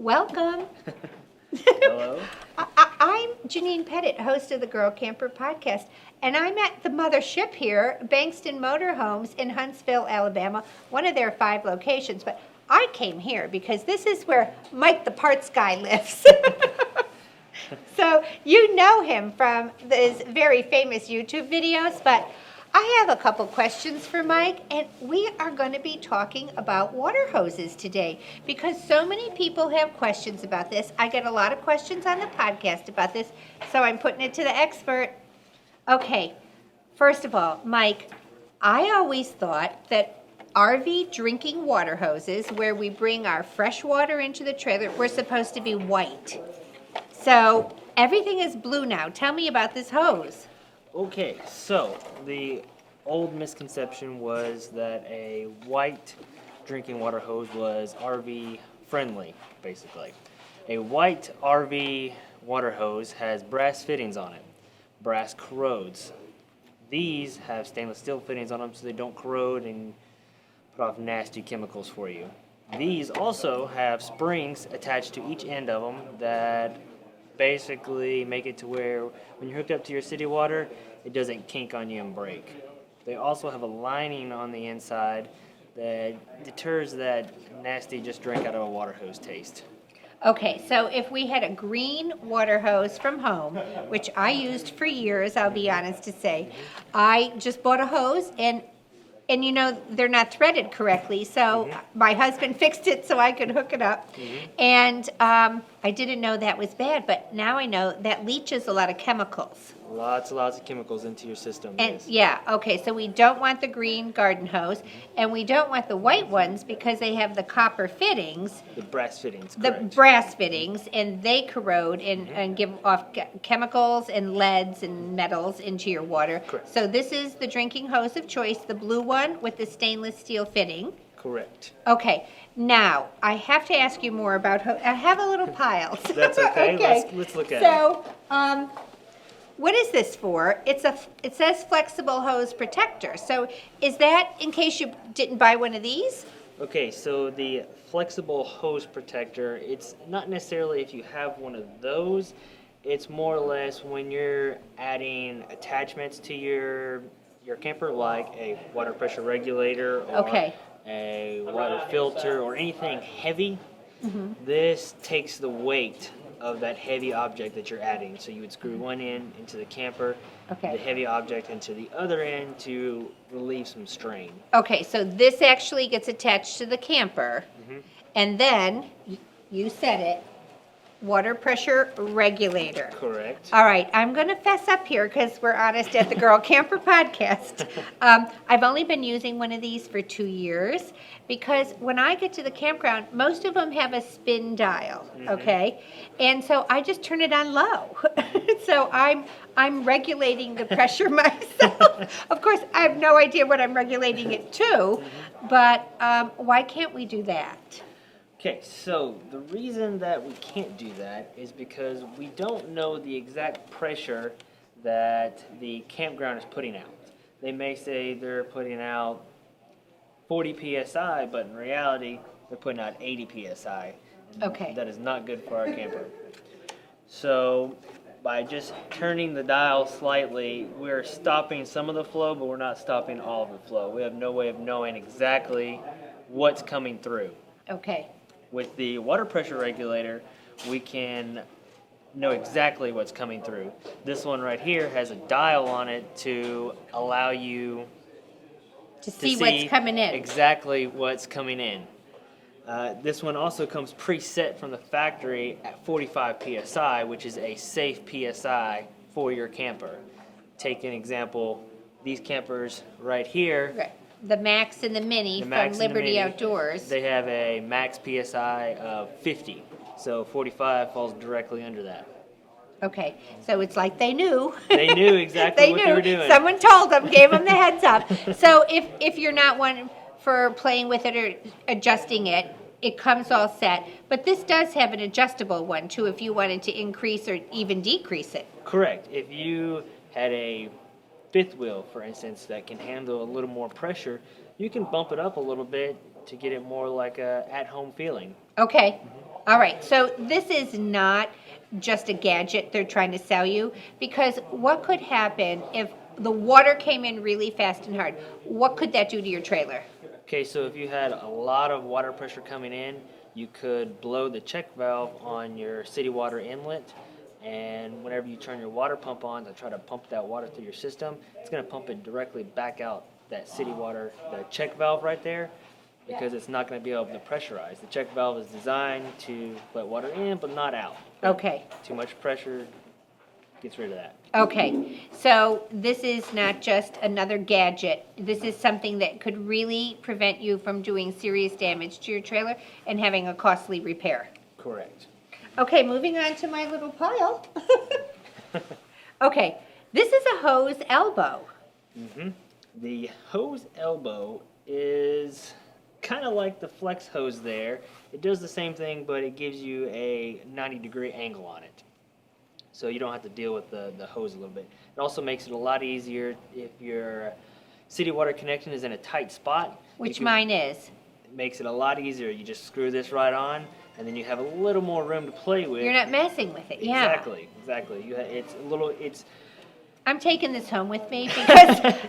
Welcome. Hello. I'm Janine Pettit, host of the Girl Camper podcast, and I'm at the mothership here, Bankston Motorhomes in Huntsville, Alabama, one of their 5 locations. But I came here because this is where Mike the parts guy lives. So you know him from his very famous YouTube videos, but I have a couple questions for Mike, and we are going to be talking about water hoses today because so many people have questions about this. I get a lot of questions on the podcast about this, so I'm putting it to the expert. Okay, first of all, Mike, I always thought that RV drinking water hoses, where we bring our fresh water into the trailer, were supposed to be white. So everything is blue now. Tell me about this hose. Okay, so the old misconception was that a white drinking water hose was RV friendly, basically. A white RV water hose has brass fittings on it. Brass corrodes. These have stainless steel fittings on them so they don't corrode and put off nasty chemicals for you. These also have springs attached to each end of them that basically make it to where when you're hooked up to your city water, it doesn't kink on you and break. They also have a lining on the inside that deters that nasty just drink out of a water hose taste. Okay, so if we had a green water hose from home, which I used for years, I'll be honest to say, I just bought a hose and you know, they're not threaded correctly, so my husband fixed it so I could hook it up. And I didn't know that was bad, but now I know that leaches a lot of chemicals. Lots of chemicals into your system. And yes. yeah, okay, so we don't want the green garden hose, and we don't want the white ones because they have the copper fittings. The brass fittings, The correct. brass fittings, and they corrode and give off chemicals and leads and metals into your water. Correct. So this is the drinking hose of choice, the blue one with the stainless steel fitting. Correct. Okay, now I have to ask you more about. I have a little pile. That's okay. Okay. Let's look at it. So, what is this for? It says flexible hose protector. So, is that in case you didn't buy one of these? Okay, so the flexible hose protector, it's not necessarily if you have one of those, it's more or less when you're adding attachments to your camper, like a water pressure regulator or a water filter or anything heavy. This takes the weight of that heavy object that you're adding. So you would screw one end into the camper, the heavy object into the other end to relieve some strain. Okay, so this actually gets attached to the camper, and then, you said it, water pressure regulator. Correct. All right, I'm going to fess up here because we're honest at the Girl Camper podcast. I've only been using one of these for 2 years because when I get to the campground, most of them have a spin dial, okay? And so I just turn it on low. So I'm regulating the pressure myself. Of course, I have no idea what I'm regulating it to, but why can't we do that? Okay, so the reason that we can't do that is because we don't know the exact pressure that the campground is putting out. They may say they're putting out 40 psi, but in reality, they're putting out 80 psi. Okay. That is not good for our camper. So by just turning the dial slightly, we're stopping some of the flow, but we're not stopping all of the flow. We have no way of knowing exactly what's coming through. Okay. With the water pressure regulator, we can know exactly what's coming through. This one right here has a dial on it to allow you To see what's coming in. Exactly what's coming in. This one also comes preset from the factory at 45 psi, which is a safe psi for your camper. Take an example, these campers right here. Right. The Max and the Mini from Liberty Outdoors. They have a max PSI of 50, so 45 falls directly under that. Okay, so it's like they knew. They knew exactly what they were doing. Someone told them, gave them the heads up. So if you're not one for playing with it or adjusting it, it comes all set. But this does have an adjustable one, too, if you wanted to increase or even decrease it. Correct. If you had a fifth wheel, for instance, that can handle a little more pressure, you can bump it up a little bit to get it more like a at-home feeling. Okay. All right, so this is not just a gadget they're trying to sell you, because what could happen if the water came in really fast and hard? What could that do to your trailer? Okay, so if you had a lot of water pressure coming in, you could blow the check valve on your city water inlet, and whenever you turn your water pump on to try to pump that water through your system, it's going to pump it directly back out that city water, the check valve right there, because it's not going to be able to pressurize. The check valve is designed to let water in but not out. Okay. Too much pressure gets rid of that. Okay, so this is not just another gadget. This is something that could really prevent you from doing serious damage to your trailer and having a costly repair. Correct. Okay, moving on to my little pile. Okay, this is a hose elbow. The hose elbow is kind of like the flex hose there. It does the same thing, but it gives you a 90-degree angle on it. So you don't have to deal with the hose a little bit. It also makes it a lot easier if your city water connection is in a tight spot. Which mine is. It makes it a lot easier. You just screw this right on, and then you have a little more room to play with. You're not messing with it, yeah. Exactly. It's I'm taking this home with me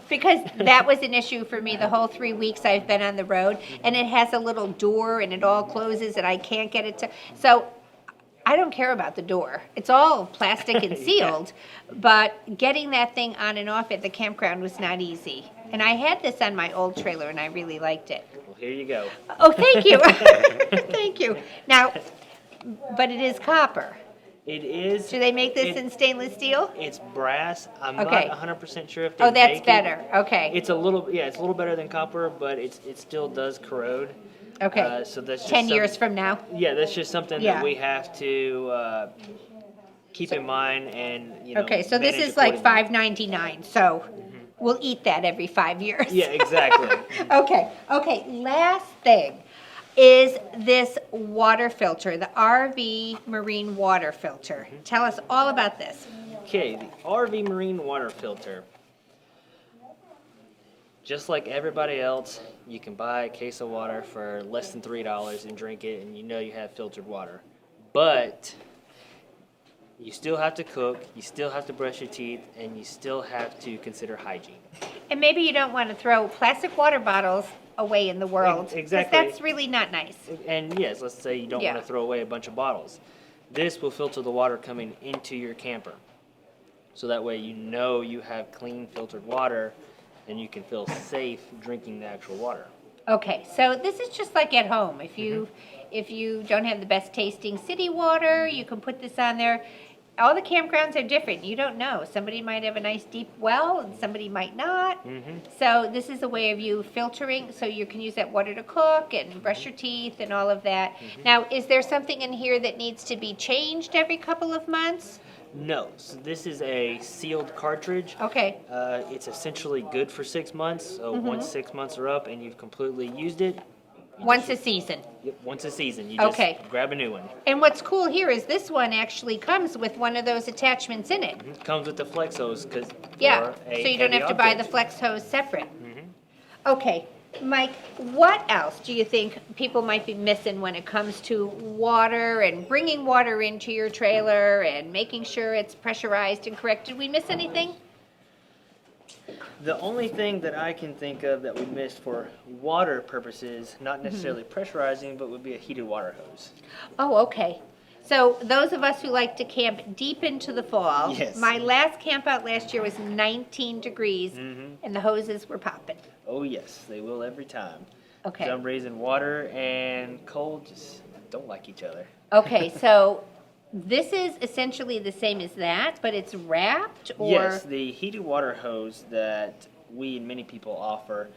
because that was an issue for me the whole 3 weeks I've been on the road, and it has a little door and it all closes and I can't get it to. So I don't care about the door. It's all plastic and sealed, but getting that thing on and off at the campground was not easy. And I had this on my old trailer and I really liked it. Well, here you go. Oh, thank you. Thank you. Now, but it is copper. It is. Do they make this in stainless steel? It's brass. I'm Okay. not 100% sure if they Oh, that's make it. better. Okay. It's a little better than copper, but it still does corrode. Okay. So that's just 10 years from now? Yeah, that's just something Yeah. that we have to keep in mind, and Okay, so this manage is like accordingly. $5.99, so we'll eat that every 5 years. Yeah, exactly. Okay, last thing is this water filter, the RV Marine water filter. Tell us all about this. Okay, the RV Marine water filter. Just like everybody else, you can buy a case of water for less than $3 and drink it, and you know you have filtered water. But you still have to cook, you still have to brush your teeth, and you still have to consider hygiene. And maybe you don't want to throw plastic water bottles away in the world. 'cause Exactly. that's really not nice. And yes, let's say you don't Yeah. want to throw away a bunch of bottles. This will filter the water coming into your camper. So that way you know you have clean filtered water and you can feel safe drinking the actual water. Okay, so this is just like at home. If you don't have the best tasting city water, you can put this on there. All the campgrounds are different. You don't know. Somebody might have a nice deep well and somebody might not. So this is a way of you filtering so you can use that water to cook and brush your teeth and all of that. Now, is there something in here that needs to be changed every couple of months? No, so this is a sealed cartridge. Okay. It's essentially good for 6 months. So once 6 months are up and you've completely used it, Once a season. once a season, you Okay. just grab a new one. And what's cool here is this one actually comes with one of those attachments in it. It comes with the flex hose because Yeah, so you don't have to buy the flex hose separate. Okay, Mike, what else do you think people might be missing when it comes to water and bringing water into your trailer and making sure it's pressurized and correct? Did we miss anything? The only thing that I can think of that we missed for water purposes, not necessarily pressurizing, but would be a heated water hose. Oh, okay. So those of us who like to camp deep into the fall, Yes. my last camp out last year was 19 degrees and the hoses were popping. Oh yes, they will every time. Okay. For some reason, water and cold just don't like each other. Okay, so this is essentially the same as that, but it's wrapped or? Yes, the heated water hose that we and many people offer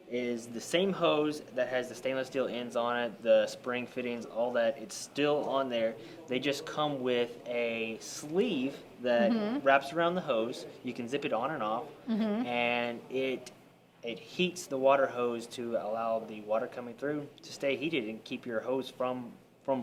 is the same hose that has the stainless steel ends on it, the spring fittings, all that. It's still on there. They just come with a sleeve that wraps around the hose. You can zip it on and off, and it heats the water hose to allow the water coming through to stay heated and keep your hose from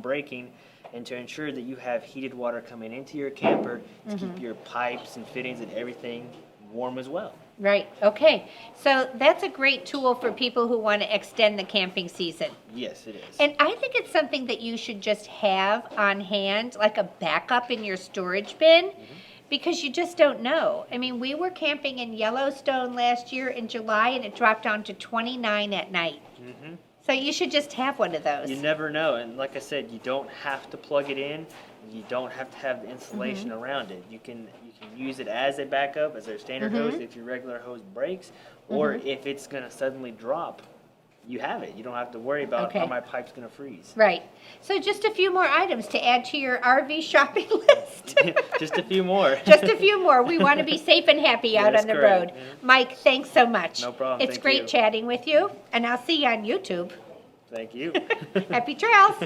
breaking, and to ensure that you have heated water coming into your camper to keep your pipes and fittings and everything warm as well. Right, okay. So that's a great tool for people who want to extend the camping season. Yes, it is. And I think it's something that you should just have on hand, like a backup in your storage bin, because you just don't know. I mean, we were camping in Yellowstone last year in July, and it dropped down to 29 at night. Mhm. So you should just have one of those. You never know, and like I said, you don't have to plug it in. You don't have to have the insulation around it. You can use it as a backup, as a standard hose if your regular hose breaks, or if it's gonna suddenly drop, you have it. You don't have to worry about Okay. are my pipes gonna freeze. Right. So just a few more items to add to your RV shopping list. Just a few more. Just a few more. We want to be safe and happy out That's on the correct, road. yeah. Mike, thanks so much. No problem. It's Thank great you. chatting with you, and I'll see you on YouTube. Thank you. Happy trails.